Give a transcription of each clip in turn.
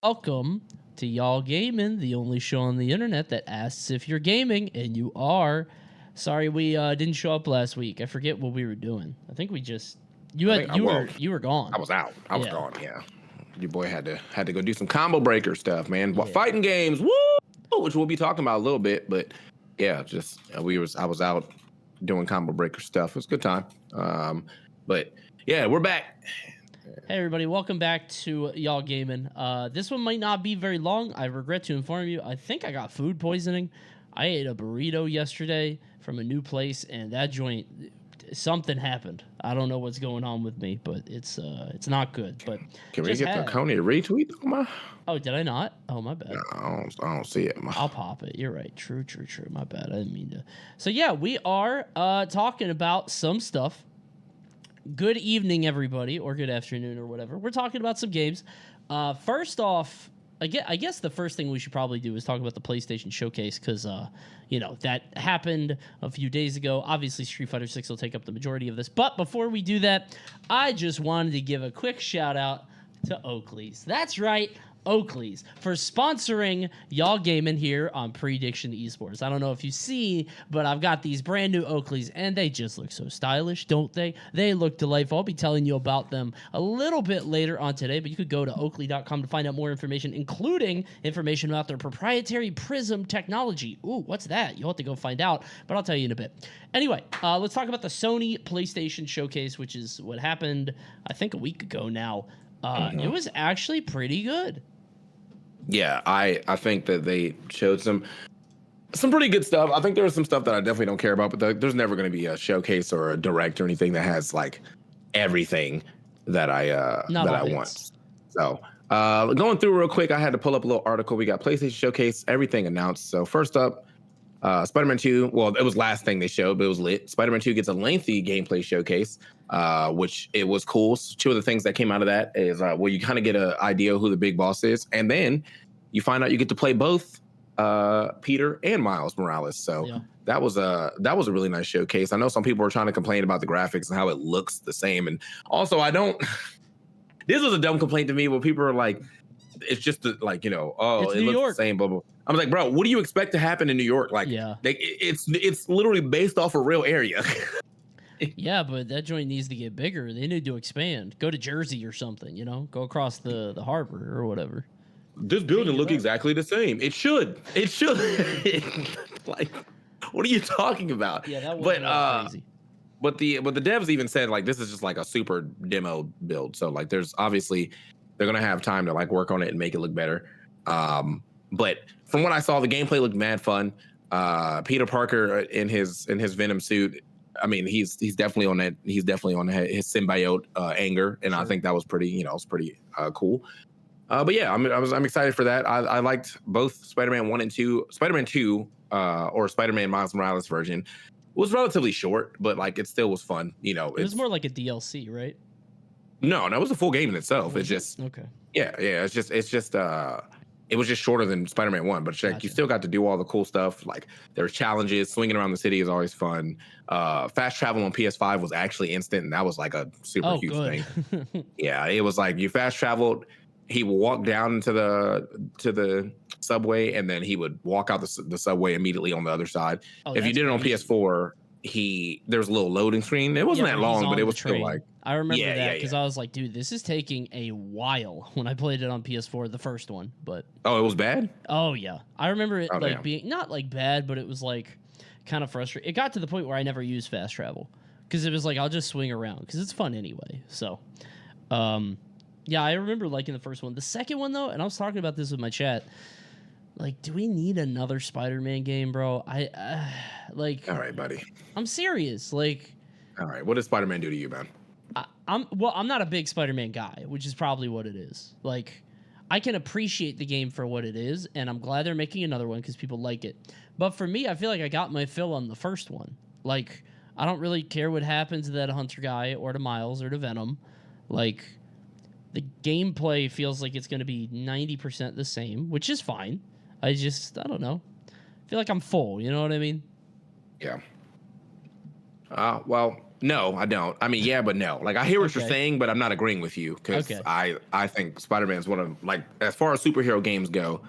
Welcome to Y'all Gaming, the only show on the internet that asks if you're gaming, and you are. Sorry we didn't show up last week. I forget what we were doing. I think we just you I had think you well, were you were gone. I was out. I was Yeah, gone. Yeah, your boy had to go do some combo breaker stuff, man. What yeah. fighting games? Woo! Which we'll be talking about a little bit, but yeah, just I was out doing combo breaker stuff. It was a good time. But yeah, we're back. Hey everybody, welcome back to Y'all Gaming. This one might not be very long. I regret to inform you. I think I got food poisoning. I ate a burrito yesterday from a new place, and that joint, something happened. I don't know what's going on with me, but it's not good. But Can we just get the had. Coney retweet? Oh, did I not? Oh, my No, bad. I don't see it. I'll pop it. You're right. True. My bad. I didn't mean to. So yeah, we are talking about some stuff. Good evening, everybody, or good afternoon, or whatever. We're talking about some games. First off, I guess the first thing we should probably do is talk about the PlayStation Showcase because, that happened a few days ago. Obviously, Street Fighter 6 will take up the majority of this. But before we do that, I just wanted to give a quick shout out to Oakley's. That's right. Oakley's for sponsoring Y'all Gaming here on Prediction Esports. I don't know if you see, but I've got these brand new Oakleys and they just look so stylish, don't they? They look delightful. I'll be telling you about them a little bit later on today, but you could go to oakley.com to find out more information, including information about their proprietary Prism technology. Ooh, what's that? You'll have to go find out, but I'll tell you in a bit. Anyway, let's talk about the Sony PlayStation Showcase, which is what happened, I think, a week ago now. It was actually pretty good. Yeah, I think that they showed some pretty good stuff. I think there was some stuff that I definitely don't care about, but there's never going to be a showcase or a direct or anything that has like everything that I want. So going through real quick, I had to pull up a little article. We got PlayStation Showcase, everything announced. So first up, Spider-Man 2. Well, it was last thing they showed, but it was lit. Spider-Man 2 gets a lengthy gameplay showcase, which it was cool. So two of the things that came out of that is you kind of get an idea of who the big boss is, and then you find out you get to play both Peter and Miles Morales. So Yeah. that was a really nice showcase. I know some people were trying to complain about the graphics and how it looks the same, and also I don't. This was a dumb complaint to me where people are like, it's just like, oh, It's it New looks York. the same, blah, blah. I'm like, bro, what do you expect to happen in New York? Like, Yeah. it's literally based off a real area. Yeah, but that joint needs to get bigger. They need to expand. Go to Jersey or something, go across the harbor or whatever. This building look exactly the same. It should. Like, what are you talking about? Yeah, that was crazy. But the devs even said like this is just like a super demo build. So like there's obviously they're gonna have time to like work on it and make it look better. But from what I saw, the gameplay looked mad fun. Peter Parker in his Venom suit. I mean, he's definitely on that. He's definitely on his symbiote anger, and sure. I think that was pretty. It's pretty cool. But yeah, I'm excited for that. I liked both Spider-Man 1 and 2. Spider-Man 2 or Spider-Man Miles Morales version was relatively short, but like it still was fun. It was more like a DLC, right? No, that was a full game in itself. It's just okay. Yeah. It's just it was just shorter than Spider-Man 1, but gotcha. You still got to do all the cool stuff. Like there's challenges, swinging around the city is always fun. Fast travel on PS5 was actually instant, and that was like a super huge thing. Yeah, it was like you fast traveled. He would walk down to the subway, and then he would walk out the subway immediately on the other side. If you did it on PS4, there's a little loading screen. It wasn't that long, but it was still like. I remember that because I was like, dude, this is taking a while when I played it on PS4, the first one. But it was bad? Oh yeah. I remember it being not like bad, but it was like kind of frustrating. It got to the point where I never used fast travel because it was like I'll just swing around because it's fun anyway. So yeah, I remember liking the first one. The second one, though, and I was talking about this with my chat, like, do we need another Spider-Man game, bro? Like... All right, buddy. I'm serious. Like... All right, what did Spider-Man do to you, man? I'm not a big Spider-Man guy, which is probably what it is. Like, I can appreciate the game for what it is, and I'm glad they're making another one because people like it. But for me, I feel like I got my fill on the first one. Like, I don't really care what happens to that Hunter guy or to Miles or to Venom. Like... The gameplay feels like it's going to be 90% the same, which is fine. I don't know. I feel like I'm full. You know what I mean? Yeah. Well, No, I don't. I mean, yeah, but no. Like, I hear what you're Okay. saying, but I'm not agreeing with you because Okay. I think Spider-Man's one of, like, as far as superhero games go,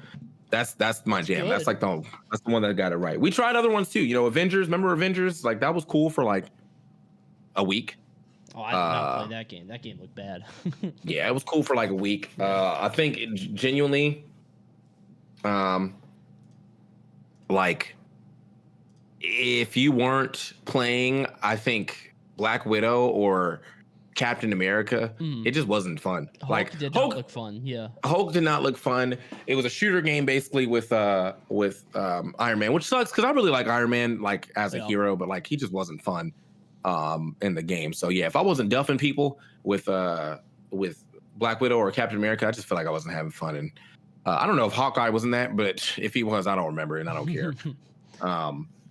that's my It's jam. good. That's the one that got it right. We tried other ones too. You know, Avengers. Remember Avengers? Like, that was cool for like a week. Oh, I did not play that game. That game looked bad. Yeah, it was cool for like a week. I think genuinely, like, if you weren't playing, I think Black Widow or Captain America, it just wasn't fun. Hulk did not look fun. Yeah. Hulk did not look fun. It was a shooter game basically with Iron Man, which sucks because I really like Iron Man like as a hero, but like he just wasn't fun in the game. So yeah, if I wasn't duffing people with Black Widow or Captain America, I just feel like I wasn't having fun. And I don't know if Hawkeye was in that, but if he was, I don't remember and I don't care.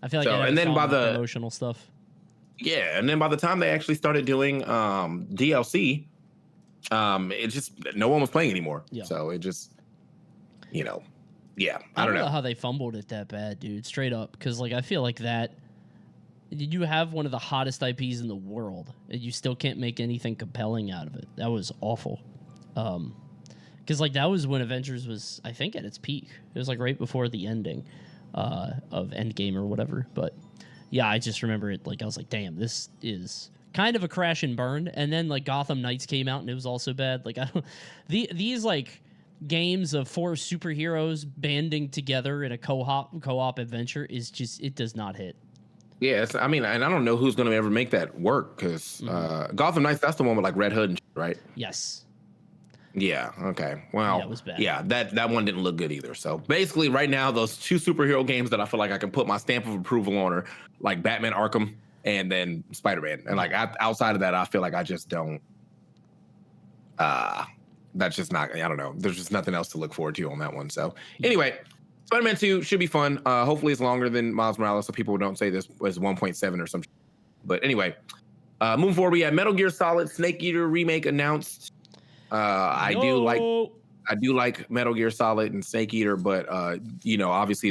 I feel like and then by the promotional stuff. Yeah, and then by the time they actually started doing DLC, it just no one was playing anymore. Yeah. So it just, I don't know how they fumbled it that bad, dude. Straight up, because like I feel like that. You have one of the hottest IPs in the world, and you still can't make anything compelling out of it. That was awful. Because like that was when Avengers was, I think, at its peak. It was like right before the ending of Endgame or whatever. But yeah, I just remember it. Like I was like, damn, this is kind of a crash and burn. And then like Gotham Knights came out, and it was also bad. Like I don't, these like games of 4 superheroes banding together in a co-op adventure is just, it does not hit. Yeah, I mean, and I don't know who's going to ever make that work because Gotham Knights, that's the one with like Red Hood and shit, right? Yes. Yeah. Okay. Well, yeah, it was bad. Yeah, that one didn't look good either. So basically, right now, those 2 superhero games that I feel like I can put my stamp of approval on are like Batman Arkham and then Spider-Man. And like outside of that, I feel like I just don't. That's just not. I don't know. There's just nothing else to look forward to on that one. So anyway. Spider-Man 2 should be fun. Hopefully it's longer than Miles Morales, so people don't say this was 1.7 or something. But anyway, moving forward, we had Metal Gear Solid Snake Eater remake announced. I do like Metal Gear Solid and Snake Eater, but obviously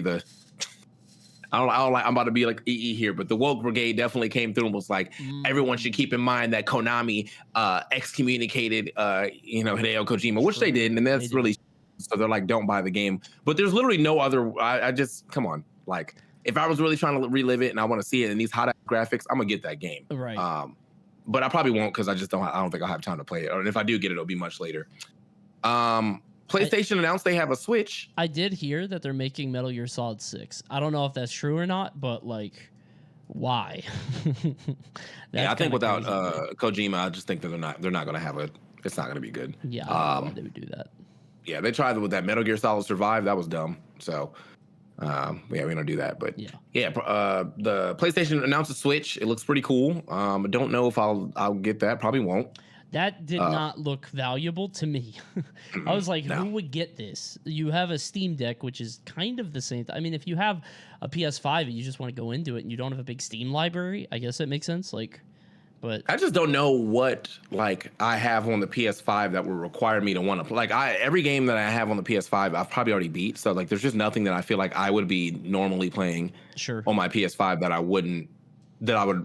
I'm about to be like EE here, but the woke brigade definitely came through and was like, everyone should keep in mind that Konami excommunicated Hideo Kojima, which they did, and that's really. So they're like, don't buy the game. But there's literally no other. I just come on. Like, if I was really trying to relive it and I want to see it in these hot graphics, I'm gonna get that game. Right. But I probably won't because I don't think I'll have time to play it. Or if I do get it, it'll be much later. PlayStation announced they have a Switch. I did hear that they're making Metal Gear Solid 6. I don't know if that's true or not, but like, why? Yeah, I think without Kojima, I just think that they're not gonna have it's not gonna be good. Yeah, I don't know why they would do that. Yeah, they tried with that Metal Gear Solid Survive. That was dumb. So, we don't do that. But the PlayStation announced a Switch. It looks pretty cool. I don't know if I'll get that. Probably won't. That did not look valuable to me. I was like, who would get this? You have a Steam Deck, which is kind of the same. I mean, if you have a PS5 and you just want to go into it and you don't have a big Steam library, I guess that makes sense. Like, but I just don't know what like I have on the PS5 that would require me to want to play. Like every game that I have on the PS5, I've probably already beat. So like, there's just nothing that I feel like I would be normally playing on my PS5 that I would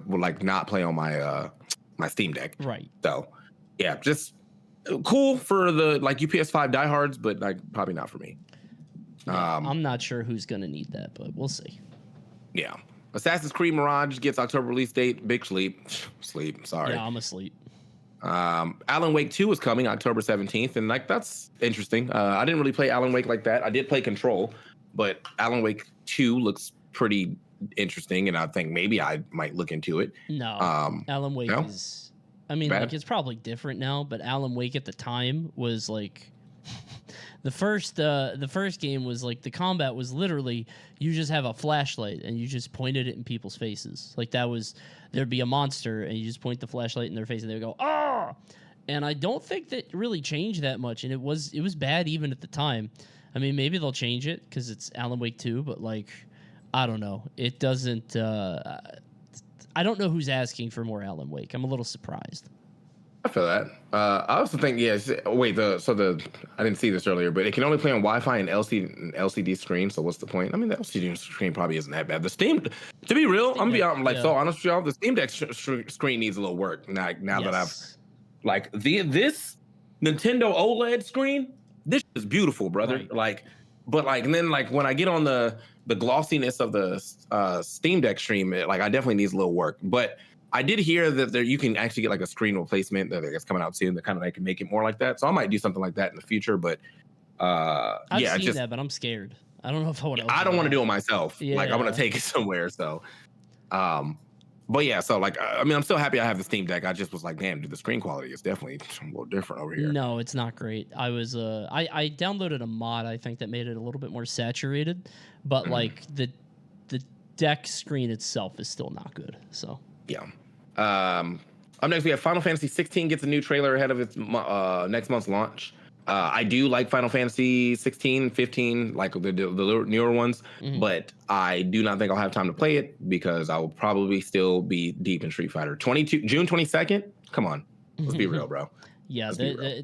like not play on my my Steam Deck. Right. So yeah, just cool for the like you PS5 diehards, but like probably not for me. Yeah, I'm not sure who's gonna need that, but we'll see. Yeah. Assassin's Creed Mirage gets October release date. Big sleep. Sorry. Yeah, I'm asleep. Alan Wake 2 is coming October 17th, and like that's interesting. I didn't really play Alan Wake like that. I did play Control, but Alan Wake 2 looks pretty interesting, and I think maybe I might look into it. No, Alan Wake is. I mean, like it's probably different now, but Alan Wake at the time was like. The first game was like the combat was literally you just have a flashlight and you just pointed it in people's faces. Like there'd be a monster and you just point the flashlight in their face and they would go, "Ah!" And I don't think that really changed that much, and it was bad even at the time. I mean, maybe they'll change it because it's Alan Wake 2, but like I don't know. It doesn't I don't know who's asking for more Alan Wake. I'm a little surprised. I feel that. I also think, yes. Wait, I didn't see this earlier, but it can only play on Wi-Fi and LCD screen. So what's the point? I mean, the LCD screen probably isn't that bad. The Steam, to be real, I'm gonna be so honest with y'all. The Steam Deck screen needs a little work. Now that I've this Nintendo OLED screen, this is beautiful, brother. Right. And then when I get on the glossiness of the Steam Deck stream, I definitely needs a little work, but. I did hear that you can actually get a screen replacement that is coming out soon that kind of can make it more like that. So I might do something like that in the future. But I've seen that, but I'm scared. I don't know if I want to. I don't want to do it myself. Yeah. I'm gonna take it somewhere. So, but yeah. So I mean, I'm still happy I have the Steam Deck. I just was like, damn, dude, the screen quality is definitely a little different over here. No, it's not great. I was I downloaded a mod I think that made it a little bit more saturated, but the deck screen itself is still not good. So yeah. Up next, we have Final Fantasy 16 gets a new trailer ahead of its next month's launch. I do like Final Fantasy 16, 15, like the newer ones, but I do not think I'll have time to play it because I will probably still be deep in Street Fighter. June 22nd? Come on. Let's be real, bro. Yeah,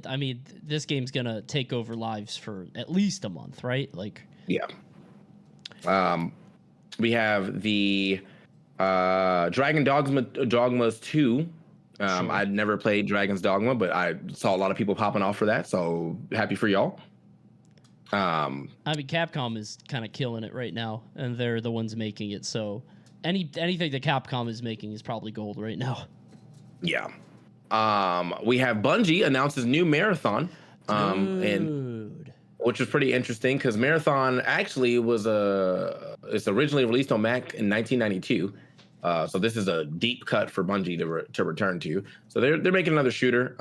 I mean, this game's going to take over lives for at least a month, right? Yeah. We have the Dragon Dogmas 2. Sure. I'd never played Dragon's Dogma, but I saw a lot of people popping off for that, so happy for y'all. I mean, Capcom is kind of killing it right now, and they're the ones making it, so anything that Capcom is making is probably gold right now. Yeah. We have Bungie announces new Marathon. And which was pretty interesting because Marathon actually it's originally released on Mac in 1992. So this is a deep cut for Bungie to return to. So they're making another shooter.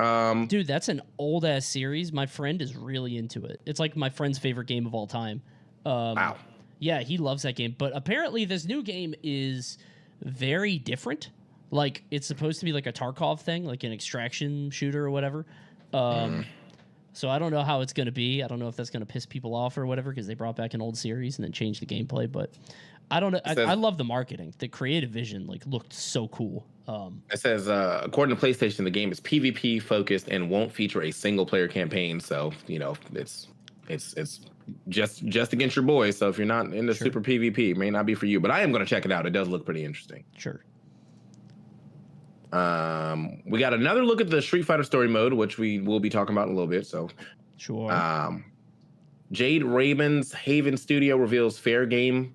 Dude, that's an old ass series. My friend is really into it. It's like my friend's favorite game of all time. Wow. Yeah, he loves that game. But apparently this new game is very different. Like it's supposed to be like a Tarkov thing, like an extraction shooter or whatever. So I don't know how it's going to be. I don't know if that's going to piss people off or whatever because they brought back an old series and then changed the gameplay. But I don't know. I love the marketing. The creative vision looked so cool. It says, according to PlayStation, the game is PvP focused and won't feature a single player campaign. So it's just against your boys. So if you're not into super PvP, it may not be for you. But I am going to check it out. It does look pretty interesting. Sure. We got another look at the Street Fighter story mode, which we will be talking about in a little bit. So, sure. Jade Raymond's Haven Studio reveals Fair Game.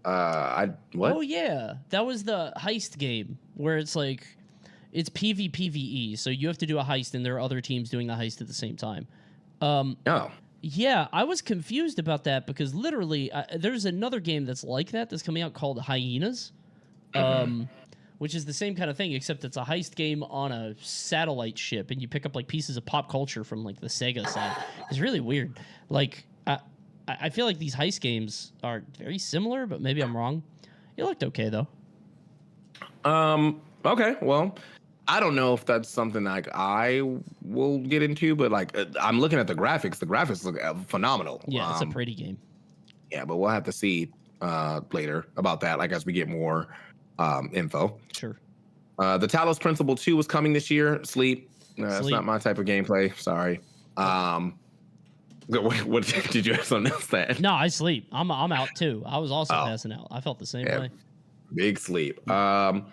What? Oh yeah, that was the heist game where it's PvPvE, so you have to do a heist, and there are other teams doing the heist at the same time. Oh. Yeah, I was confused about that because literally, there's another game that's like that's coming out called Hyenas. Which is the same kind of thing, except it's a heist game on a satellite ship, and you pick up pieces of pop culture from the Sega side. It's really weird. I feel like these heist games are very similar, but maybe I'm wrong. It looked okay though. Okay. Well, I don't know if that's something I will get into, but I'm looking at the graphics. The graphics look phenomenal. Yeah, it's a pretty game. Yeah, but we'll have to see later about that. As we get more. Info. Sure. The Talos Principle 2 was coming this year. Sleep. It's not my type of gameplay. Sorry. What did you have something else to add? No, I sleep. I'm out too. I was also passing out. I felt the same way. Big sleep. Foam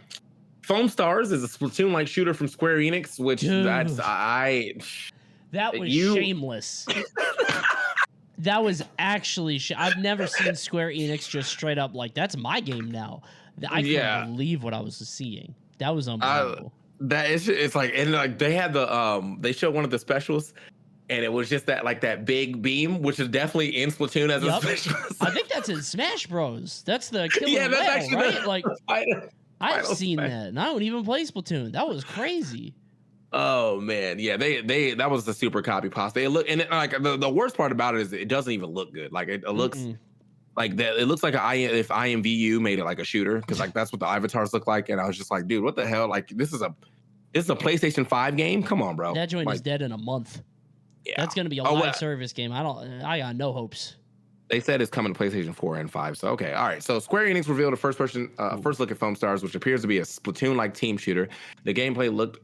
Stars is a Splatoon-like shooter from Square Enix, which that was shameless. That was actually I've never seen Square Enix just straight up that's my game now. I couldn't believe what I was seeing. That was unbelievable. They had they showed one of the specials, and it was just that big beam, which is definitely in Splatoon as a special. I think that's in Smash Bros. That's the killer whale, right? I've seen that, and I don't even play Splatoon. That was crazy. Oh man, yeah, they that was the super copy pasta. They look, and the worst part about it is it doesn't even look good. It looks. That it looks like if IMVU made it like a shooter because that's what the avatars look like, and I was just like, dude, what the hell? This is a PlayStation 5 game. Come on, bro. That joint is dead in a month. Yeah, that's gonna be a live service game. I got no hopes. They said it's coming to PlayStation 4 and 5. So okay, all right. So Square Enix revealed a first look at Foam Stars, which appears to be a Splatoon-like team shooter. The gameplay looked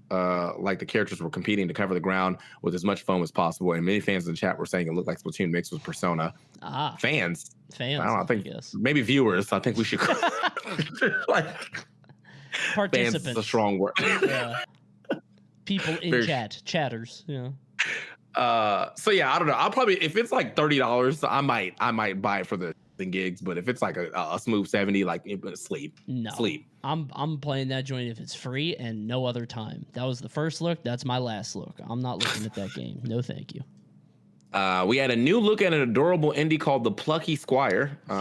like the characters were competing to cover the ground with as much foam as possible, and many fans in the chat were saying it looked like Splatoon mixed with Persona. Fans. I don't know. I think maybe viewers. I think we should like participants. Fans is a strong word. Yeah. People in chatters. Yeah. So yeah, I don't know. I'll probably, if it's like $30, I might buy it for the gigs. But if it's like a smooth 70, like sleep. I'm playing that joint if it's free and no other time. That was the first look. That's my last look. I'm not looking at that game. No, thank you. We had a new look at an adorable indie called The Plucky Squire. I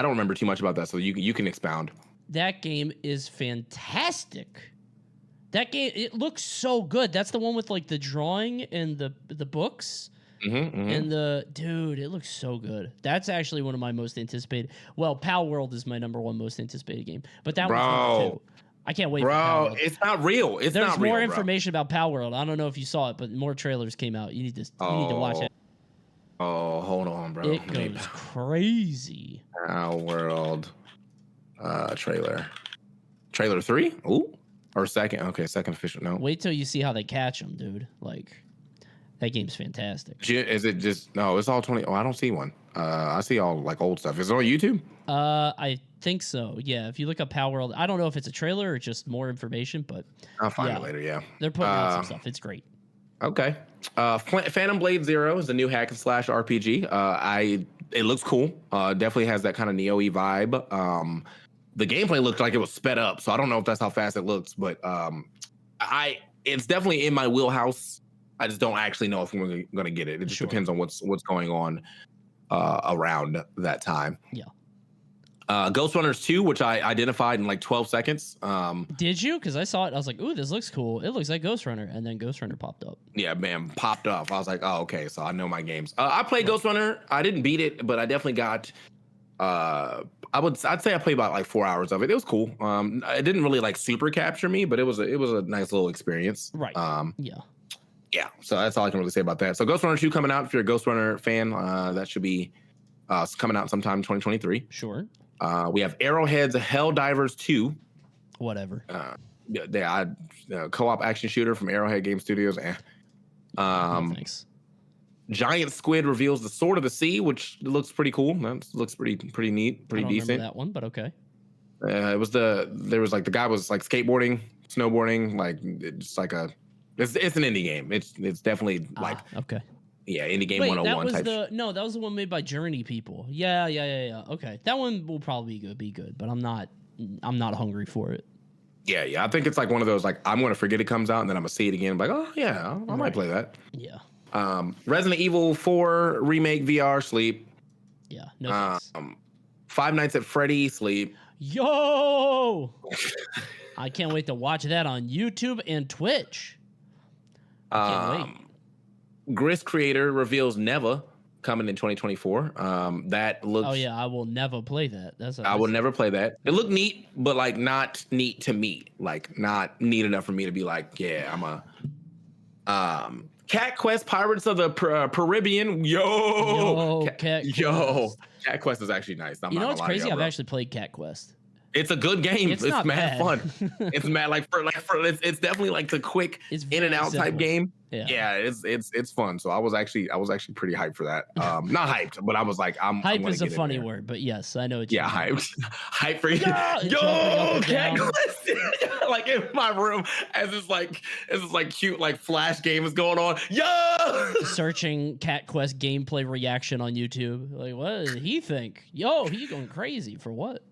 don't remember too much about that, so you can expound. That game is fantastic. That game, it looks so good. That's the one with like the drawing and the books. And dude, it looks so good. That's actually one of my most anticipated. Well, Pal World is my number one most anticipated game, but that one's number two. I can't wait. Bro, it's not real. There's more information about Pal World. I don't know if you saw it, but more trailers came out. You need to watch it. Oh, hold on, bro. It goes crazy. Pal World trailer 3. Ooh. Or second. Okay, second official. No. Wait till you see how they catch them, dude. Like, that game's fantastic. Is it just... No, it's all 20... Oh, I don't see one. I see all, like, old stuff. Is it on YouTube? I think so, yeah. If you look up Pal World... I don't know if it's a trailer or just more information, but... I'll find it later, yeah. They're putting out some stuff. It's great. Okay. Phantom Blade Zero is a new hack and slash RPG. It looks cool. Definitely has that kind of Neo-y vibe. The gameplay looked like it was sped up, so I don't know if that's how fast it looks, but it's definitely in my wheelhouse. I just don't actually know if we're going to get it. It just depends on what's going on around that time. Yeah. Ghost Runners 2, which I identified in like 12 seconds. Did you? Because I saw it. I was like, ooh, this looks cool. It looks like Ghost Runner. And then Ghost Runner popped up. Yeah, man, popped up. I was like, oh, okay, so I know my games. I played Ghost Runner. I didn't beat it, but I definitely got... I'd say I played about like 4 hours of it. It was cool. It didn't really like super capture me, but it was a nice little experience. Right. Yeah. So that's all I can really say about that. So Ghost Runner 2 coming out. If you're a Ghost Runner fan, that should be coming out sometime in 2023. Sure. We have Arrowhead's Helldivers 2. Whatever. Co-op action shooter from Arrowhead Game Studios. No, thanks. Giant Squid reveals the Sword of the Sea, which looks pretty cool. That looks pretty neat, pretty decent. Remember that one, but okay. There was the guy was like skateboarding, snowboarding, like it's like it's an indie game. It's definitely like okay. Yeah, indie game 101 type. That was the one made by Journey people. Yeah. Okay, that one will probably be good, but I'm not hungry for it. Yeah. I think it's like one of those like I'm gonna forget it comes out and then I'm gonna see it again. I'm like, oh yeah, I might play that. Yeah. Resident Evil 4 remake VR sleep. Yeah. No thanks. Five Nights at Freddy sleep. Yo, I can't wait to watch that on YouTube and Twitch. Can't wait. Gris Creator reveals Neva coming in 2024. That looks... Oh yeah, I will never play that. I will never play that. It looked neat, but like not neat to me. Like not neat enough for me to be like, yeah, I'm a... Cat Quest Pirates of the Caribbean. Cat Quest is actually nice. You know what's crazy? I've actually played Cat Quest. It's a good game. It's not mad fun. It's mad it's definitely like the quick in and out type game. Yeah, it's fun. So I was actually pretty hyped for that. Not hyped, but I was like, hype is a funny word, but yes, I know what you mean. Hyped for Cat Quest. Like in my room as this cute like flash game is going on. Searching Cat Quest gameplay reaction on YouTube. Like, what did he think? He's going crazy for what?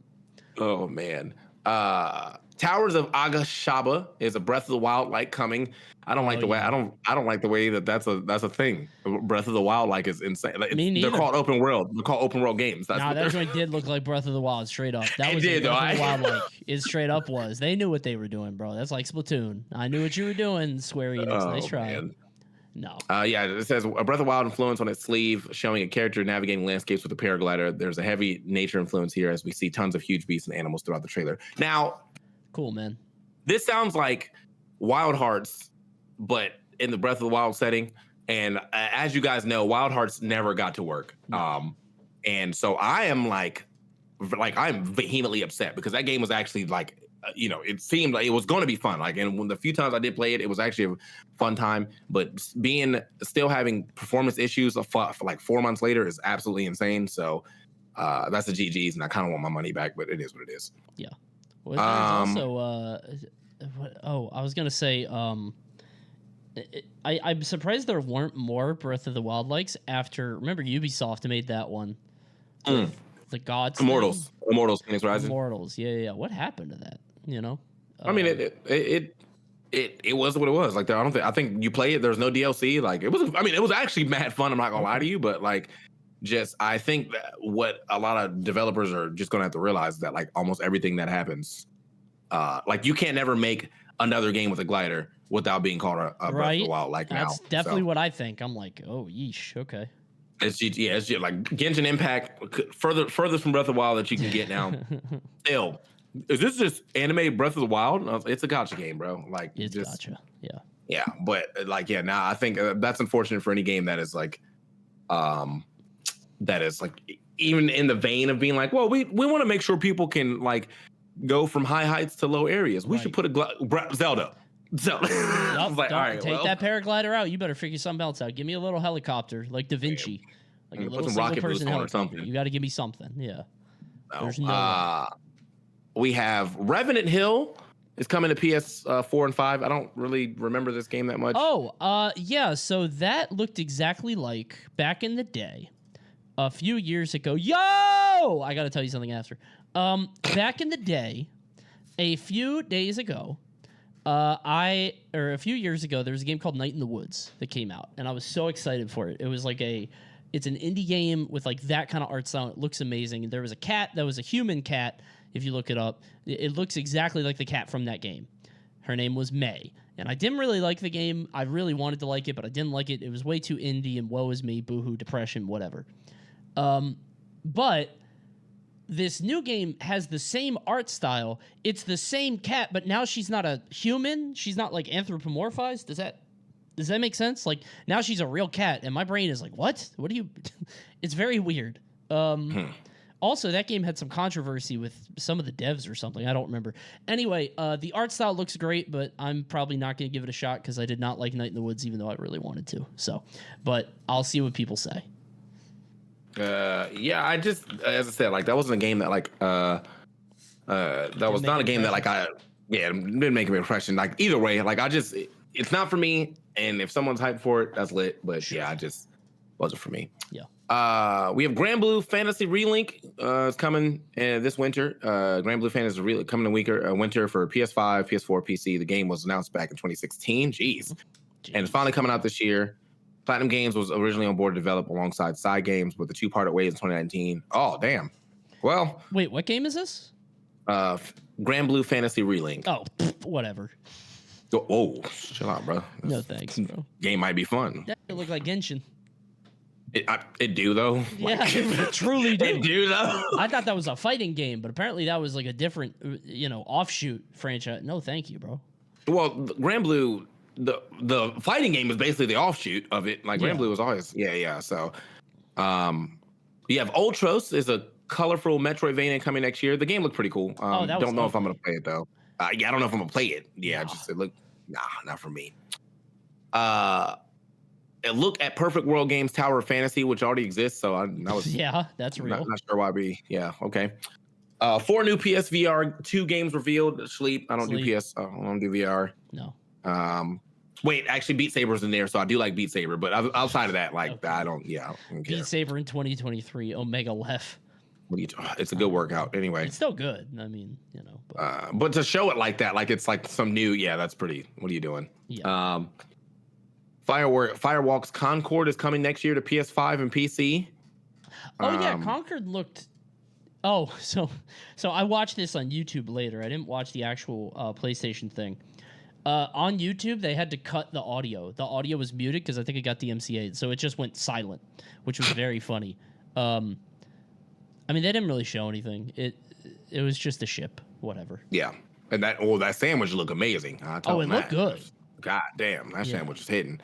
Oh man. Towers of Agashaba is a Breath of the Wild like coming. I don't like the way I don't like the way that's a thing. Breath of the Wild like is insane. They're called open world. They're called open world games. That joint did look like Breath of the Wild straight up. That was Breath of the Wild like it straight up was. They knew what they were doing, bro. That's like Splatoon. I knew what you were doing, Square Enix. Nice try. Man. No. It says a Breath of Wild influence on its sleeve, showing a character navigating landscapes with a paraglider. There's a heavy nature influence here as we see tons of huge beasts and animals throughout the trailer. Now, cool, man. This sounds like Wild Hearts, but in the Breath of the Wild setting. And as you guys know, Wild Hearts never got to work. And so I am like I'm vehemently upset because that game was actually like, it seemed like it was going to be fun. Like, and when the few times I did play it, it was actually a fun time. But still having performance issues for like 4 months later is absolutely insane. So that's the GGs, and I kind of want my money back, but it is what it is. Yeah. Well, there's also I was gonna say I'm surprised there weren't more Breath of the Wild likes after. Remember, Ubisoft made that one. The gods. Immortals, Phoenix Rising. Immortals. Yeah. What happened to that? I mean, it was what it was. Like, I think you play it. There's no DLC. Like, it was. I mean, it was actually mad fun. I'm not gonna lie to you, but like, I think that what a lot of developers are just gonna have to realize is that like almost everything that happens, like you can't never make another game with a glider without being called a Breath of the Wild. Like, that's definitely what I think. I'm like, oh, yeesh, okay. It's just like Genshin Impact, further from Breath of the Wild that you can get now. Still, is this just anime Breath of the Wild? It's a gacha game, bro. Like, it's gacha. Yeah, but like, now I think that's unfortunate for any game that is like, even in the vein of being like, well, we want to make sure people can like go from high heights to low areas. We should put Zelda. Yep, like, all right, take that paraglider out. You better figure something else out. Give me a little helicopter like Da Vinci, like a little single person helicopter. You got to give me something. Yeah. No. There's no we have Revenant Hill is coming to PS4 and 5. I don't really remember this game that much. Yeah. So that looked exactly like back in the day, a few years ago. Yo, I got to tell you something after. Back in the day, a few days ago, a few years ago, there was a game called Night in the Woods that came out, and I was so excited for it. It was like it's an indie game with like that kind of art style. It looks amazing. There was a cat that was a human cat. If you look it up, it looks exactly like the cat from that game. Her name was May, and I didn't really like the game. I really wanted to like it, but I didn't like it. It was way too indie, and woe is me, boohoo, depression, whatever. But this new game has the same art style. It's the same cat, but now she's not a human. She's not like anthropomorphized. Does that make sense? Like now she's a real cat, and my brain is like, what? What do you? It's very weird. Also, that game had some controversy with some of the devs or something. I don't remember. Anyway, the art style looks great, but I'm probably not going to give it a shot because I did not like Night in the Woods, even though I really wanted to. So, but I'll see what people say. I just, as I said, like that wasn't a game that like that was not a game that like didn't make an impression. Like either way, like it's not for me. And if someone's hyped for it, that's lit. But sure. Yeah, I just wasn't for me. Yeah. We have Granblue Fantasy Relink is coming this winter. Granblue Fantasy Relink coming in winter for PS5, PS4, PC. The game was announced back in 2016. Jeez. And it's finally coming out this year. Platinum Games was originally on board to develop alongside Side Games, with the two parted ways in 2019. Oh, damn. Well. Wait, what game is this? Granblue Fantasy Relink. Oh, whatever. Oh, chill out, bro. No thanks, bro. Game might be fun. That look like Genshin. It do though. Yeah, it truly do. It do though. I thought that was a fighting game, but apparently that was like a different, offshoot franchise. No, thank you, bro. Well, Granblue, the fighting game is basically the offshoot of it. Like Granblue was always, yeah. So, you have Ultros is a colorful Metroidvania coming next year. The game looked pretty cool. Don't know if I'm gonna play it though. I don't know if I'm gonna play it. Yeah, no. It looked not for me. Look at Perfect World Games Tower of Fantasy, which already exists. So I was that's real. Not sure why okay. 4 new PSVR 2 games revealed. Sleep. I don't do PS. I don't do VR. No. Wait, actually, Beat Saber's in there, so I do like Beat Saber. But outside of that, I don't care. Beat Saber in 2023, Omega Left. It's a good workout anyway. It's still good. I mean, But to show it like that, like it's like some new, that's pretty. What are you doing? Yeah. Firewalk's Concord is coming next year to PS5 and PC. Oh yeah, Concord looked. Oh, so I watched this on YouTube later. I didn't watch the actual PlayStation thing. On YouTube, they had to cut the audio. The audio was muted because I think it got DMCA'd, so it just went silent, which was very funny. I mean, they didn't really show anything. It was just a ship, whatever. Yeah, and that sandwich looked amazing. It looked good. God damn, that sandwich is hitting.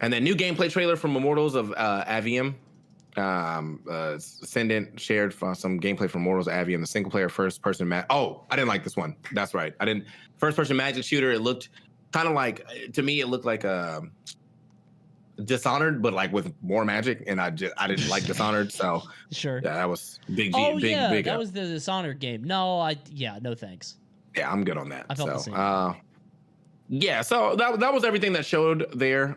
And then new gameplay trailer from Immortals of Avium. Ascendant shared some gameplay from Immortals of Avium, the single player first person I didn't like this one. That's right. I didn't. First person magic shooter. It looked kind of like, to me, it looked like Dishonored, but like with more magic, and I didn't like Dishonored, so Sure. yeah, that was big. That was the Dishonored game. No, no thanks. Yeah, I'm good on that. I felt the same. Yeah, so that was everything that showed there.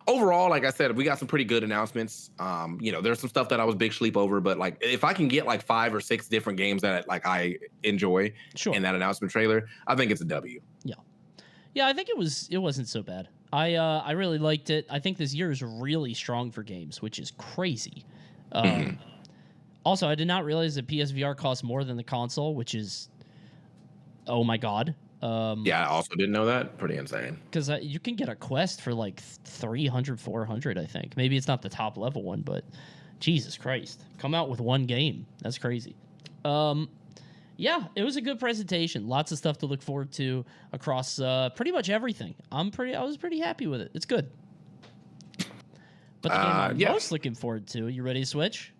Overall, like I said, we got some pretty good announcements. There's some stuff that I was big sleep over, but like if I can get like 5 or 6 different games that like I enjoy in that announcement trailer, I think it's a W. Yeah, I think it wasn't so bad. I really liked it. I think this year is really strong for games, which is crazy. Also, I did not realize that PSVR costs more than the console, which is, oh my god. Yeah, I also didn't know that. Pretty insane. Because you can get a Quest for like 300, 400, I think. Maybe it's not the top level one, but Jesus Christ. Come out with one game. That's crazy. Yeah, it was a good presentation. Lots of stuff to look forward to across pretty much everything. I was pretty happy with it. It's good. But the game I'm most looking forward to, you ready to switch?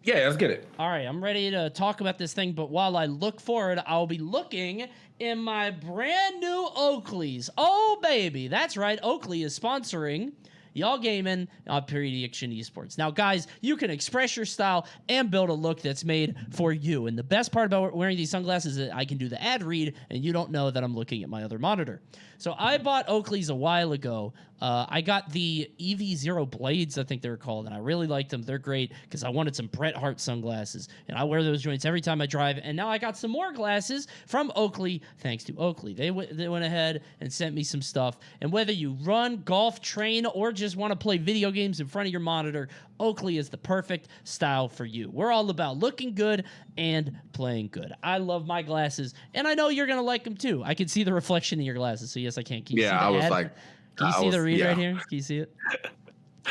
Yeah, let's get it. All right, I'm ready to talk about this thing, but while I look forward, I'll be looking in my brand new Oakleys. Oh, baby. That's right. Oakley is sponsoring Y'all Gaming on Prediction Esports. Now, guys, you can express your style and build a look that's made for you. And the best part about wearing these sunglasses is that I can do the ad read, and you don't know that I'm looking at my other monitor. So I bought Oakleys a while ago. I got the EV0 Blades, I think they're called, and I really liked them. They're great because I wanted some Bret Hart sunglasses, and I wear those joints every time I drive. And now I got some more glasses from Oakley, thanks to Oakley. They went ahead and sent me some stuff. And whether you run, golf, train, or just want to play video games in front of your monitor, Oakley is the perfect style for you. We're all about looking good and playing good. I love my glasses, and I know you're going to like them too. I can see the reflection in your glasses, so yes, I can. Can you see the I was ad? like... Can you see the read right here? Can you see it?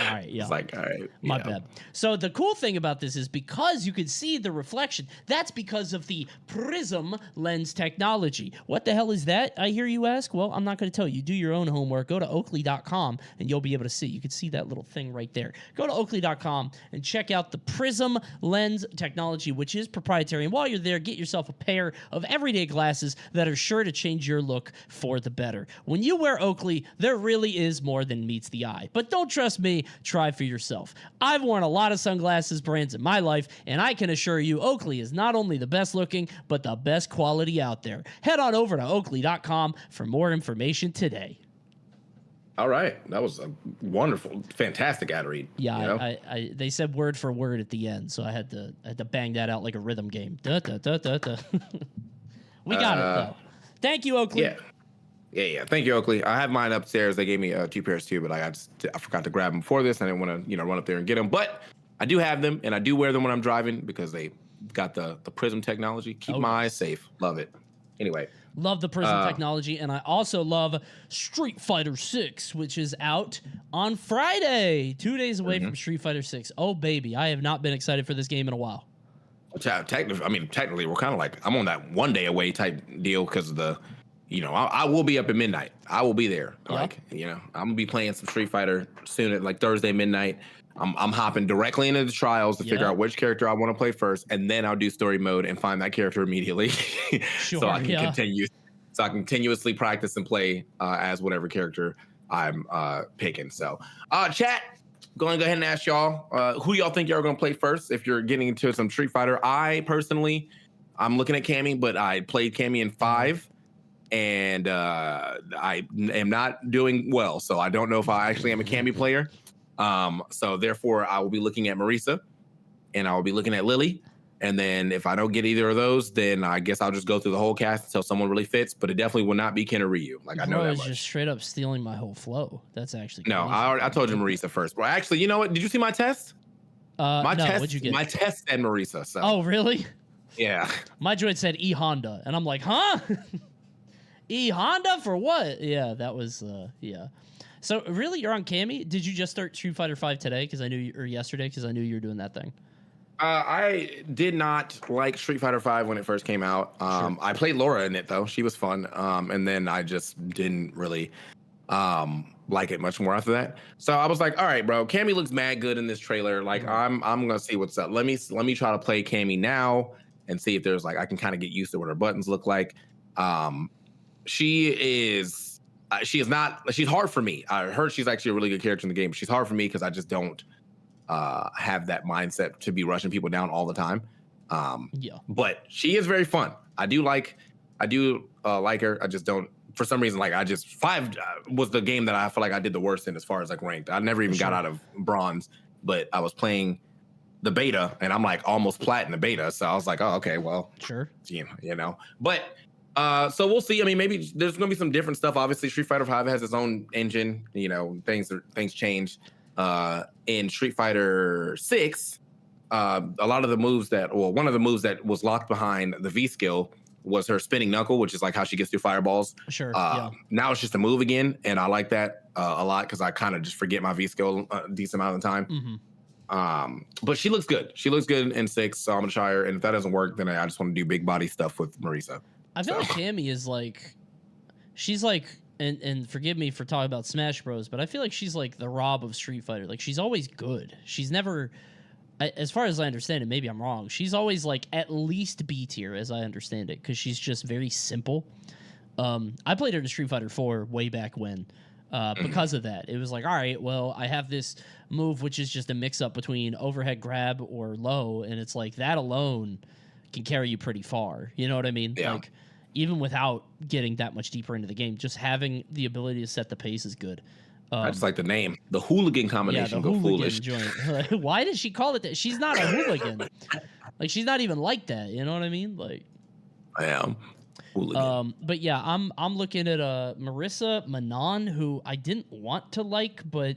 All right, yeah. It's like, all right. My bad. So the cool thing about this is because you can see the reflection, that's because of the Prism lens technology. What the hell is that, I hear you ask? Well, I'm not going to tell you. Do your own homework. Go to Oakley.com, and you'll be able to see. You can see that little thing right there. Go to Oakley.com and check out the Prism lens technology, which is proprietary. And while you're there, get yourself a pair of everyday glasses that are sure to change your look for the better. When you wear Oakley, there really is more than meets the eye. But don't trust me. Try for yourself. I've worn a lot of sunglasses brands in my life, and I can assure you Oakley is not only the best looking, but the best quality out there. Head on over to Oakley.com for more information today. All right. That was a wonderful, fantastic ad read. Yeah, you know? They said word for word at the end, so I had to bang that out like a rhythm game. Da, da, da, da, da. We got it, though. Thank you, Oakley. Yeah. Thank you, Oakley. I have mine upstairs. They gave me 2 pairs too, but I forgot to grab them before this. I didn't want to, run up there and get them. But I do have them, and I do wear them when I'm driving because they got the Prism technology. Keep my eyes safe. Love it. Anyway. Love the Prism technology, and I also love Street Fighter 6, which is out on Friday, 2 days away from Street Fighter 6. Oh, baby. I have not been excited for this game in a while. Technically, we're kind of like, I'm on that 1 day away type deal because of the... I will be up at midnight. I will be there. Yep. I'm gonna be playing some Street Fighter soon at like Thursday midnight. I'm hopping directly into the trials to figure out which character I want to play first, and then I'll do story mode and find that character immediately, so I can continue. So I can continuously practice and play as whatever character I'm picking. So, chat. Going to go ahead and ask y'all who y'all think y'all are gonna play first if you're getting into some Street Fighter. I'm looking at Cammy, but I played Cammy in 5. And I am not doing well, so I don't know if I actually am a Cammy player. So therefore, I will be looking at Marisa, and I will be looking at Lily. And then if I don't get either of those, then I guess I'll just go through the whole cast until someone really fits. But it definitely will not be Ken or Ryu. Like I know that much. Just straight up stealing my whole flow. That's actually no. I told you Marisa first. Well, actually, you know what? Did you see my test? What'd you get? My test said Marisa. So. Oh, really? Yeah. My joint said E Honda, and I'm like, huh? E Honda for what? Yeah, that was So really, you're on Cammy? Did you just start Street Fighter 5 today? Or yesterday? Because I knew you were doing that thing. I did not like Street Fighter 5 when it first came out. Sure. I played Laura in it though; she was fun. And then I just didn't really like it much more after that. So I was like, all right, bro, Cammy looks mad good in this trailer. Like Right. I'm gonna see what's up. Let me try to play Cammy now and see if there's like I can kind of get used to what her buttons look like. Um, she is not she's hard for me. I heard she's actually a really good character in the game. She's hard for me because I just don't have that mindset to be rushing people down all the time. Yeah. But she is very fun. I do like her. I just don't for some reason like I just five was the game that I feel like I did the worst in as far as like ranked. I never even got out of bronze, but I was playing the beta and I'm like almost plat in the beta. So I was like, oh, okay, well, Sure. you know. But so we'll see. I mean, maybe there's gonna be some different stuff. Obviously, Street Fighter V has its own engine. You know, things change. In Street Fighter 6, a lot of the moves one of the moves that was locked behind the V skill was her spinning knuckle, which is like how she gets through fireballs. Sure. Now it's just a move again, and I like that a lot because I kind of just forget my V skill a decent amount of the time. Mm-hmm. But she looks good. She looks good in 6, so I'm gonna try her. And if that doesn't work, then I just want to do big body stuff with Marisa. I feel like Cammy is like, she's like, and forgive me for talking about Smash Bros, but I feel like she's like the Rob of Street Fighter. Like she's always good. She's never, as far as I understand it, maybe I'm wrong. She's always like at least B tier, as I understand it, because she's just very simple. I played her in Street Fighter 4 way back when. Because of that, it was like, all right, well, I have this move which is just a mix-up between overhead grab or low, and it's like that alone can carry you pretty far. You know what I mean? Yeah. Like, even without getting that much deeper into the game, just having the ability to set the pace is good. I just like the name, the hooligan combination. Yeah, the go hooligan foolish. joint. Why did she call it that? She's not a hooligan. Like, she's not even like that. You know what I mean? Like, I am. Hooligan. but yeah, I'm looking at Marissa Manon, who I didn't want to like, but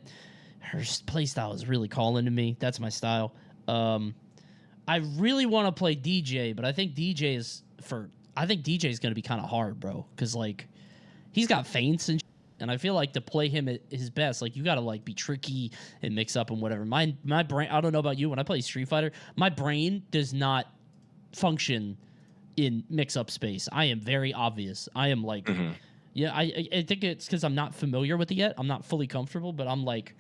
her playstyle is really calling to me. That's my style. I really want to play DJ, but I think DJ is going to be kind of hard, bro, because like he's got feints and I feel like to play him at his best, like you got to like be tricky and mix up and whatever. My brain, I don't know about you, when I play Street Fighter, my brain does not function in mix-up space. I am very obvious. I am like, yeah, I think it's because I'm not familiar with it yet. I'm not fully comfortable, but I'm like,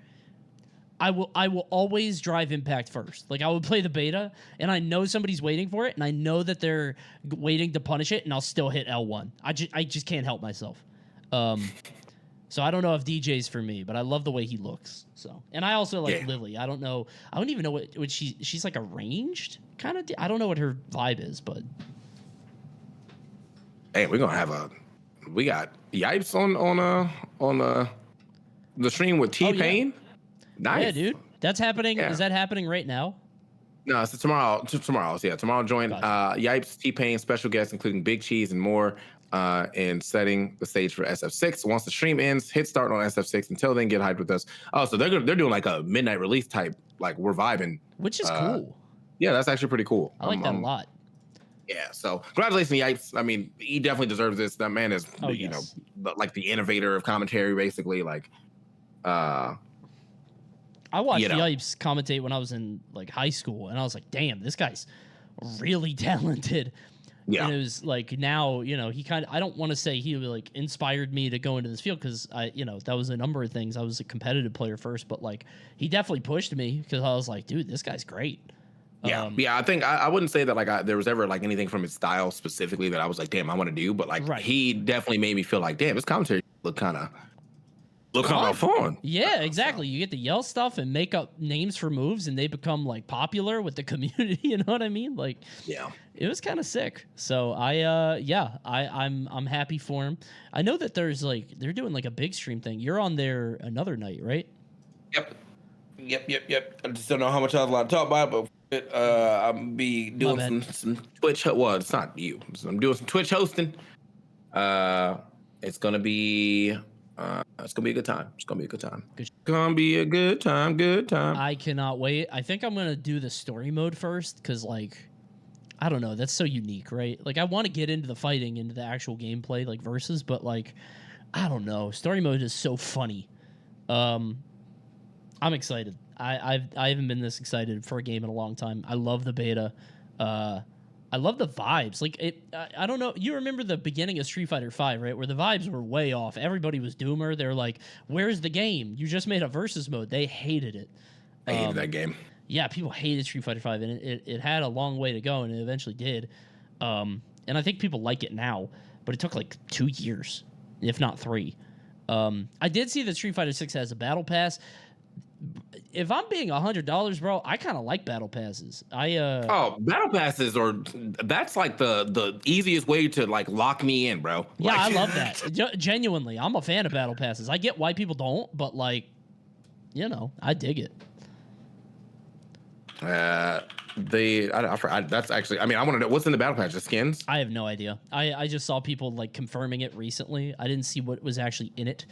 I will always drive Impact first. Like I would play the beta, and I know somebody's waiting for it, and I know that they're waiting to punish it, and I'll still hit L1. I just can't help myself. So I don't know if DJ's for me, but I love the way he looks. So, and I also like Lily. I don't know. I don't even know what she's like a ranged kind of. I don't know what her vibe is, but. Hey, we got Yipes on the stream with T-Pain. Yeah. Nice. Yeah, dude. That's happening. Yeah. Is that happening right now? No, it's tomorrow. Yeah, tomorrow join Gotcha. Yipes, T-Pain, special guests including Big Cheese and more in setting the stage for SF6. Once the stream ends, hit start on SF6. Until then, get hyped with us. Oh, so they're doing like a midnight release type, like we're vibing. Which is cool. Yeah, that's actually pretty cool. I like that a lot. Yeah, so congratulations, Yipes. I mean, he definitely deserves this. That man is, you know, like the innovator of commentary, basically. Like, I watched Yipes commentate when I was in like high school, and I was like, damn, this guy's really talented. Yeah. And it was like now, you know, he kind of, I don't want to say he like inspired me to go into this field because that was a number of things. I was a competitive player first, but like he definitely pushed me because I was like, dude, this guy's great. Yeah. I think I wouldn't say that like there was ever like anything from his style specifically that I was like, damn, I want to do, but like he definitely made me feel like, damn, his commentary look kind of fun. Yeah, exactly. You get to yell stuff and make up names for moves, and they become like popular with the community. You know what I mean? Like, yeah, it was kind of sick. So I'm happy for him. I know that there's like they're doing like a big stream thing. You're on there another night, right? Yep. I just don't know how much I was allowed to talk about it, but I'm be doing some Twitch. Well, it's not you. I'm doing some Twitch hosting. It's gonna be a good time. It's gonna be a good time. Gonna be a good time. Good time. I cannot wait. I think I'm gonna do the story mode first because like I don't know. That's so unique, right? Like I want to get into the fighting, into the actual gameplay, like versus, but like I don't know. Story mode is so funny. I'm excited. I haven't been this excited for a game in a long time. I love the beta. I I love the vibes. Like I don't know. You remember the beginning of Street Fighter V, right? Where the vibes were way off. Everybody was Doomer. They're like, "Where's the game? You just made a versus mode." They hated it. I hated that game. Yeah, people hated Street Fighter V, and it had a long way to go, and it eventually did. And I think people like it now, but it took like 2 years, if not 3. I did see that Street Fighter 6 has a battle pass. If I'm being $100, bro, I kind of like battle passes. Battle passes that's like the easiest way to like lock me in, bro. Yeah, like, I love that. Genuinely, I'm a fan of battle passes. I get why people don't, but like, I dig it. That's actually, I want to know what's in the battle pass. The skins? I have no idea. I just saw people like confirming it recently. I didn't see what was actually in it.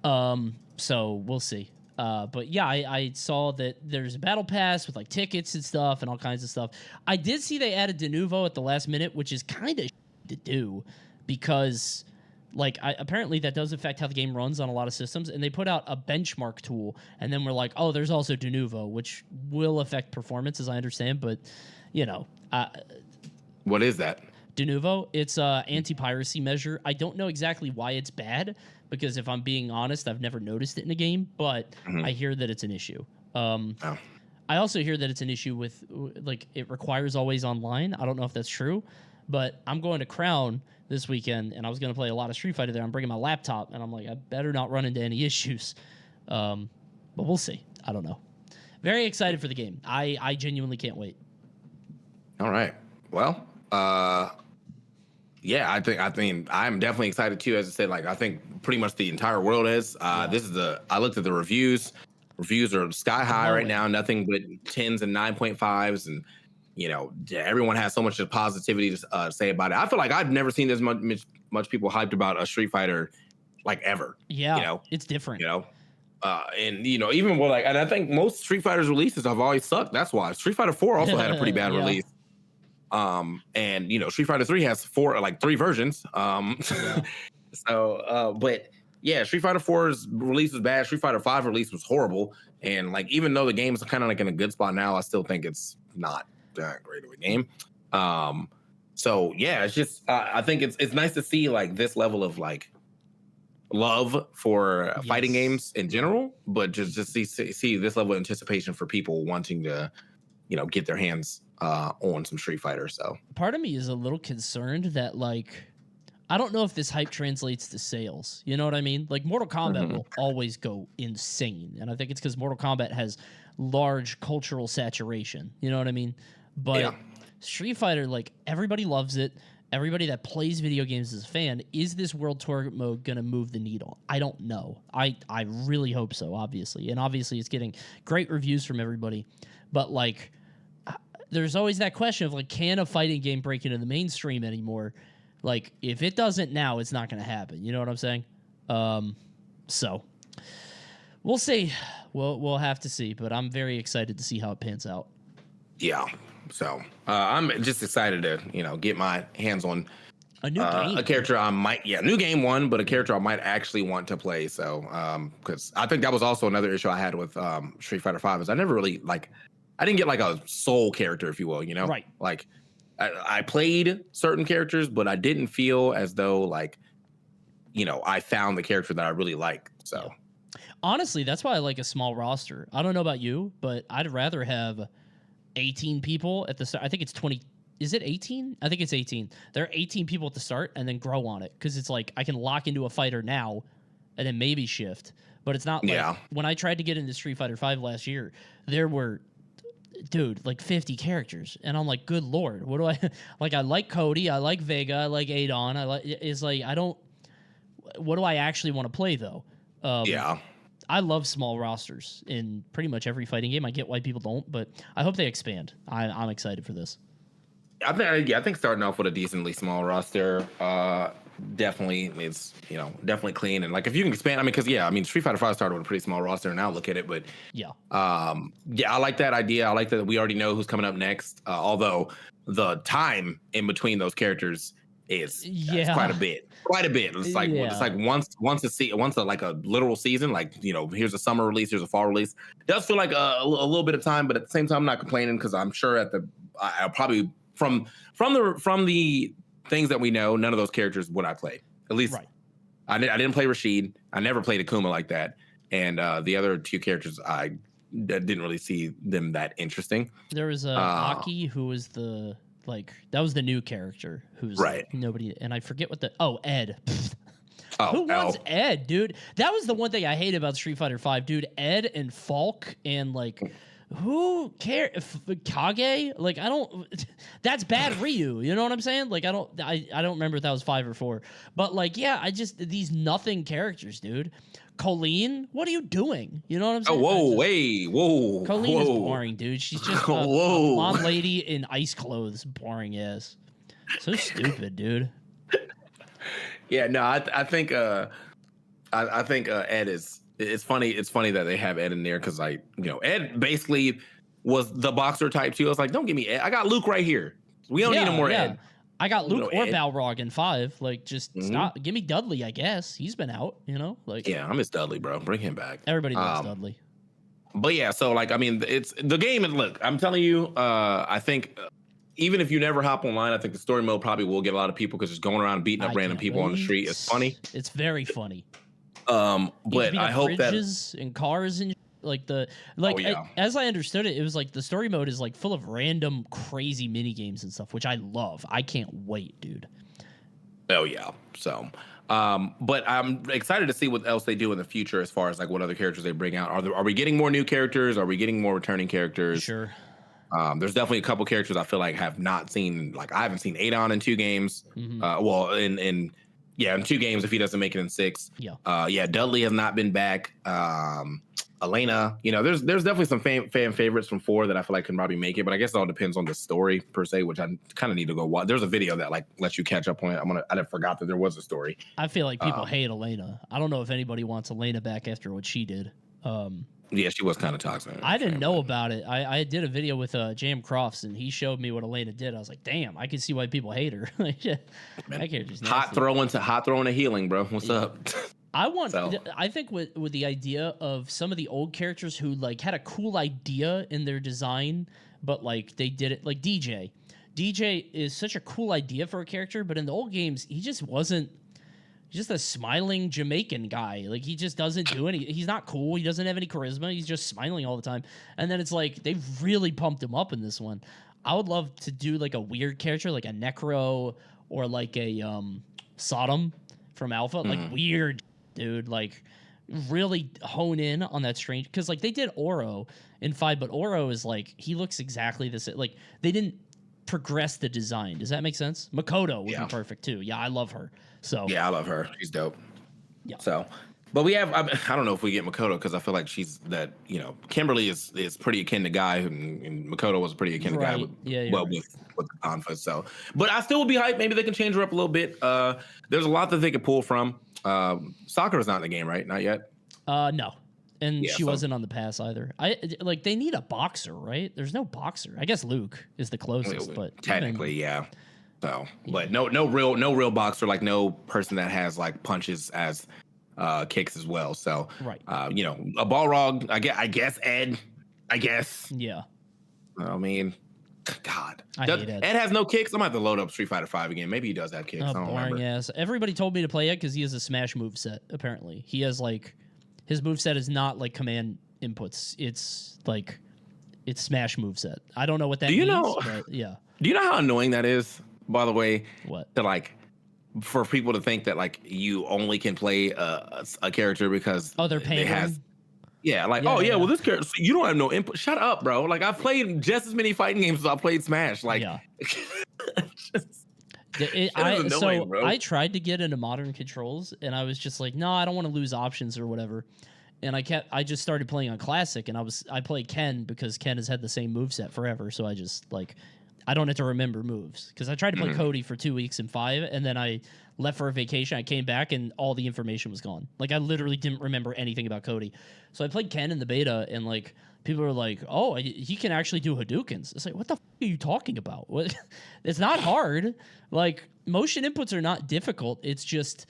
So we'll see. But yeah, I saw that there's a battle pass with like tickets and stuff and all kinds of stuff. I did see they added Denuvo at the last minute, which is kind of to do because like apparently that does affect how the game runs on a lot of systems, and they put out a benchmark tool, and then we're like, oh, there's also Denuvo, which will affect performance as I understand, but what is that? Denuvo, it's a anti-piracy measure. I don't know exactly why it's bad, because if I'm being honest, I've never noticed it in a game, but I hear that it's an issue. I also hear that it's an issue with, like, it requires always online. I don't know if that's true, but I'm going to Crown this weekend, and I was going to play a lot of Street Fighter there. I'm bringing my laptop, and I'm like, I better not run into any issues. But we'll see. I don't know. Very excited for the game. I genuinely can't wait. All right. Well, yeah, I think I'm definitely excited too. As I said, like I think pretty much the entire world is. I looked at the reviews. Reviews are sky high right now. Nothing but 10s and 9.5s, and everyone has so much positivity to say about it. I feel like I've never seen this much people hyped about a Street Fighter like ever. Yeah, it's different. And even with and I think most Street Fighter's releases have always sucked. That's why Street Fighter 4 also had a pretty bad release. And Street Fighter 3 has 3 versions. But yeah, Street Fighter 4's release was bad. Street Fighter 5 release was horrible. And like, even though the game's kind of like in a good spot now, I still think it's not that great of a game. So yeah, it's just I think it's nice to see like this level of like love for fighting games in general, but just see this level of anticipation for people wanting to get their hands on some Street Fighter. So part of me is a little concerned that like I don't know if this hype translates to sales. You know what I mean? Like Mortal Kombat will always go insane, and I think it's because Mortal Kombat has large cultural saturation. You know what I mean? But Street Fighter, like everybody loves it. Everybody that plays video games is a fan. Is this World Tour mode gonna move the needle? I don't know. I really hope so, obviously, and obviously it's getting great reviews from everybody. But like, there's always that question of like, can a fighting game break into the mainstream anymore? Like, if it doesn't now, it's not going to happen. You know what I'm saying? So we'll see. We'll have to see. But I'm very excited to see how it pans out. Yeah. So I'm just excited to get my hands on a new game, a character I might new game one, but a character I might actually want to play. So because I think that was also another issue I had with Street Fighter 5 is I never really I didn't get like a soul character, if you will. Right? Like. I played certain characters, but I didn't feel as though I found the character that I really like. So honestly, that's why I like a small roster. I don't know about you, but I'd rather have 18 people at the start. I think it's 20. Is it 18? I think it's 18. There are 18 people at the start and then grow on it. Cause it's like, I can lock into a fighter now and then maybe shift, but it's not like when I tried to get into Street Fighter 5 last year, there were like 50 characters, and I'm like, good lord, what do I like? I like Cody, I like Vega, I like Adon, what do I actually want to play though? I love small rosters in pretty much every fighting game. I get why people don't, but I hope they expand. I'm excited for this. I think starting off with a decently small roster definitely is definitely clean, and like if you can expand, because Street Fighter 5 started with a pretty small roster, and now look at it. But I like that idea. I like that we already know who's coming up next. Although the time in between those characters is quite a bit. It's like once a literal season. Like here's a summer release, here's a fall release. It does feel like a little bit of time, but at the same time, I'm not complaining because I'm sure I'll probably from the things that we know, none of those characters would I play. At least Right. I didn't play Rashid. I never played Akuma like that. And the other two characters, I didn't really see them that interesting. There was Aki, who was that was the new character who's Right. nobody, and I forget what Ed. Oh, Who wants Ed, dude? That was the one thing I hate about Street Fighter V, dude. Ed and Falk and like, who care? Kage? Like, I don't. That's bad Ryu. You know what I'm saying? Like, I don't remember if that was 5 or 4. But like, yeah, these nothing characters, dude. Colleen, what are you doing? You know what I'm saying? Whoa. Colleen is boring, dude. She's just a blonde lady in ice clothes, boring ass. So stupid, dude. Yeah, no, I think Ed is. It's funny. It's funny that they have Ed in there because Ed basically was the boxer type too. I was like, don't give me Ed. I got Luke right here. We don't need no more Ed. I got Luke or Ed. Balrog in 5. Like, just stop. Give me Dudley, I guess. He's been out, like. Yeah, I miss Dudley, bro. Bring him back. Everybody loves Dudley. But yeah, so like, I mean, it's the game. And look, I'm telling you, I think even if you never hop online, I think the story mode probably will get a lot of people because just going around beating up random people on the street is funny. It's very funny. But I hope that and cars and as I understood it, it was like the story mode is like full of random crazy mini games and stuff, which I love. I can't wait, dude. Oh yeah. So, but I'm excited to see what else they do in the future as far as like what other characters they bring out. Are we getting more new characters? Are we getting more returning characters? Sure. There's definitely a couple characters I feel like have not seen. Like I haven't seen Adon in 2 games. Mm-hmm. In 2 games if he doesn't make it in 6. Yeah. Dudley has not been back. Elena, there's definitely some fan favorites from 4 that I feel like can probably make it, but I guess it all depends on the story per se, which I kind of need to go watch. There's a video that like lets you catch up on it. I forgot that there was a story. I feel like people hate Elena. I don't know if anybody wants Elena back after what she did. Yeah, she was kind of toxic. I didn't know about it. I did a video with Jam Crofts, and he showed me what Elena did. I was like, damn, I can see why people hate her. That character's nasty. Hot throwing a healing, bro. What's up? I think with the idea of some of the old characters who like had a cool idea in their design, but like they did it like DJ. DJ is such a cool idea for a character, but in the old games, he just wasn't. He's just a smiling Jamaican guy. Like, he just doesn't do any. He's not cool. He doesn't have any charisma. He's just smiling all the time. And then it's like they've really pumped him up in this one. I would love to do like a weird character, like a Necro or like a Sodom from Alpha. Like weird, dude. Like really hone in on that strange. Because like they did Oro in 5, but Oro is like he looks exactly the same. Like they didn't progress the design. Does that make sense? Makoto would be perfect too. Yeah, I love her. So yeah, I love her. She's dope. Yeah. So, but we have. I don't know if we get Makoto because I feel like she's that. Kimberly is pretty akin to Guy, and Makoto was pretty akin to Guy. With the Anfa. So, but I still would be hyped. Maybe they can change her up a little bit. There's a lot that they could pull from. Sakura's not in the game, right? Not yet. No. And she wasn't on the pass either. They need a boxer, right? There's no boxer. I guess Luke is the closest, but technically, yeah. So, but no real boxer, like no person that has like punches as kicks as well. So, right. A Balrog, I guess Ed, Yeah. I mean, God, hate Ed. Ed has no kicks. I'm gonna have to load up Street Fighter 5 again. Maybe he does have kicks. I don't boring remember. ass. Everybody told me to play Ed because he has a smash move set. Apparently, he has like his move set is not like command inputs. It's like it's smash move set. I don't know what that means. But yeah. Do you know how annoying that is? By the way, what to like for people to think that like you only can play a character because they're paying. Well, this character you don't have no input. Shut up, bro. Like I've played just as many fighting games as I played Smash. Like, I tried to get into modern controls, and I was just like, no, I don't want to lose options or whatever. And I just started playing on classic, and I played Ken because Ken has had the same moveset forever. So I just like. I don't have to remember moves because I tried to play Cody for 2 weeks in 5, and then I left for a vacation. I came back and all the information was gone. Like I literally didn't remember anything about Cody. So I played Ken in the beta, and like people were like, "Oh, he can actually do Hadoukens." It's like, what the f- are you talking about? What? It's not hard. Like motion inputs are not difficult. It's just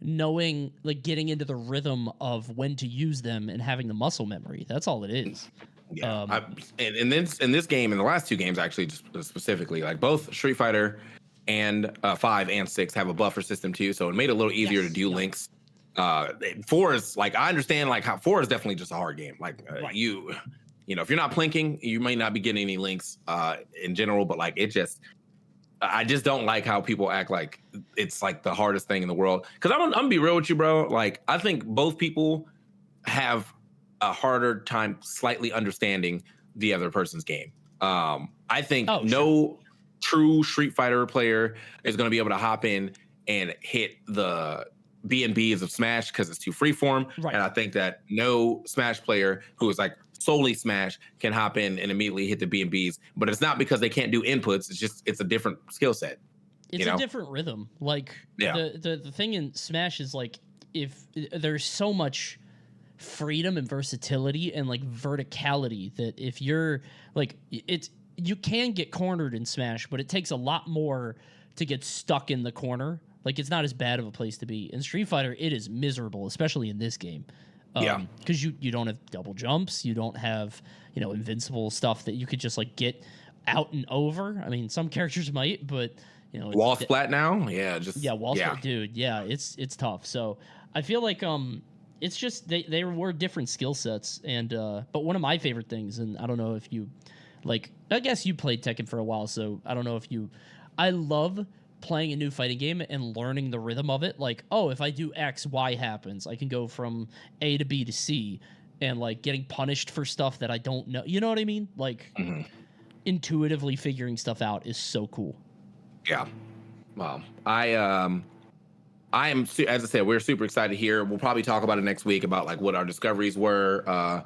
knowing, like getting into the rhythm of when to use them and having the muscle memory. That's all it is. Yeah, and in this game, in the last two games, actually, just specifically, like both Street Fighter and 5 and 6 have a buffer system too, so it made it a little easier to do links. 4 is like, I understand like how 4 is definitely just a hard game. Like Right. you know, if you're not plinking, you may not be getting any links in general, but like I just don't like how people act like it's like the hardest thing in the world. Because I'm gonna be real with you, bro. Like I think both people have a harder time slightly understanding the other person's game. I think no true Street Fighter player is going to be able to hop in and hit the B&Bs of Smash because it's too freeform. Right. And I think that no Smash player who is like solely Smash can hop in and immediately hit the B&Bs. But it's not because they can't do inputs. It's a different skill set. It's a different rhythm. Like the thing in Smash is like, if there's so much freedom and versatility and like verticality that if you're like, you can get cornered in Smash, but it takes a lot more to get stuck in the corner. Like it's not as bad of a place to be. In Street Fighter, it is miserable, especially in this game. Because you don't have double jumps, you don't have, you know, invincible stuff that you could just like get out and over. I mean, some characters might, but you know, wall splat now, wall splat, dude. Yeah, it's tough. So I feel like it's just they were different skill sets, and but one of my favorite things, and I don't know if you like, I guess you played Tekken for a while, so I don't know if you, I love playing a new fighting game and learning the rhythm of it. Like, oh, if I do X, Y happens. I can go from A to B to C, and like getting punished for stuff that I don't know. You know what I mean? Like intuitively figuring stuff out is so cool. Yeah. Well, I am, as I said, we're super excited here. We'll probably talk about it next week about like what our discoveries were,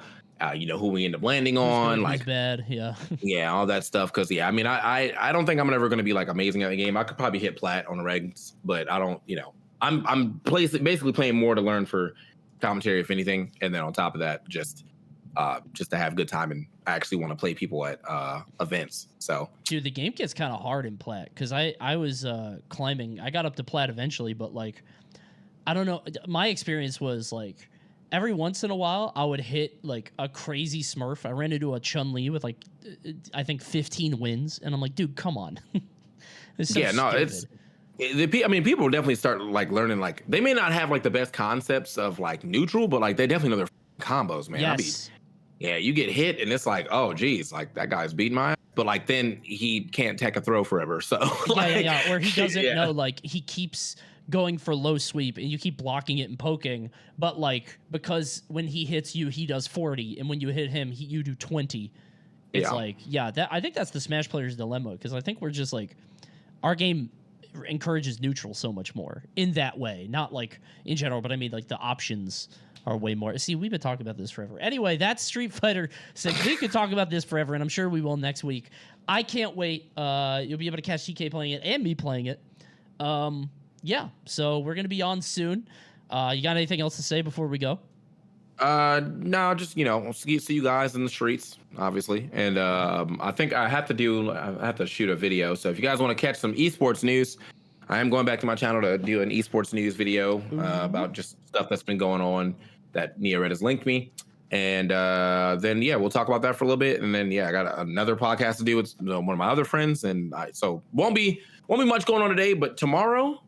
you know, who we end up landing on, like bad, yeah, all that stuff. Because I mean, I don't think I'm ever going to be like amazing at the game. I could probably hit plat on the regs, but I don't, you know, I'm basically playing more to learn for commentary, if anything, and then on top of that, just to have good time and actually want to play people at events. So, dude, the game gets kind of hard in plat because I was climbing. I got up to plat eventually, but like, I don't know. My experience was like, every once in a while, I would hit like a crazy Smurf. I ran into a Chun-Li with like, I think 15 wins, and I'm like, dude, come on. It's so stupid. I mean, people definitely start like learning. Like, they may not have like the best concepts of like neutral, but like they definitely know their combos, man. Yes. You get hit, and it's like, oh, geez, like that guy's beating my ass. But like then he can't take a throw forever. So like, where he doesn't know, like he keeps going for low sweep and you keep blocking it and poking, but like because when he hits you, he does 40, and when you hit him, you do 20. It's like, that I think that's the Smash player's dilemma, because I think we're just like, our game encourages neutral so much more in that way, not like in general, but I mean like the options are way more. See, we've been talking about this forever. Anyway, that's Street Fighter 6. We could talk about this forever, and I'm sure we will next week. I can't wait. You'll be able to catch TK playing it and me playing it. Yeah, so we're going to be on soon. You got anything else to say before we go? No, just, you know, see you guys in the streets, obviously. And I think I have to shoot a video. So if you guys want to catch some esports news, I am going back to my channel to do an esports news video about just stuff that's been going on that NeoRed has linked me. And then, we'll talk about that for a little bit. And then, I got another podcast to do with one of my other friends. And so won't be much going on today, but tomorrow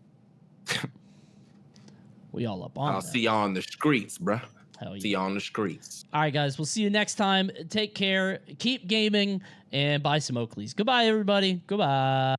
we all up on I'll see y'all on the streets, bruh. Hell yeah. See you on the streets. All right, guys. We'll see you next time. Take care. Keep gaming and buy some Oakleys. Goodbye, everybody. Goodbye.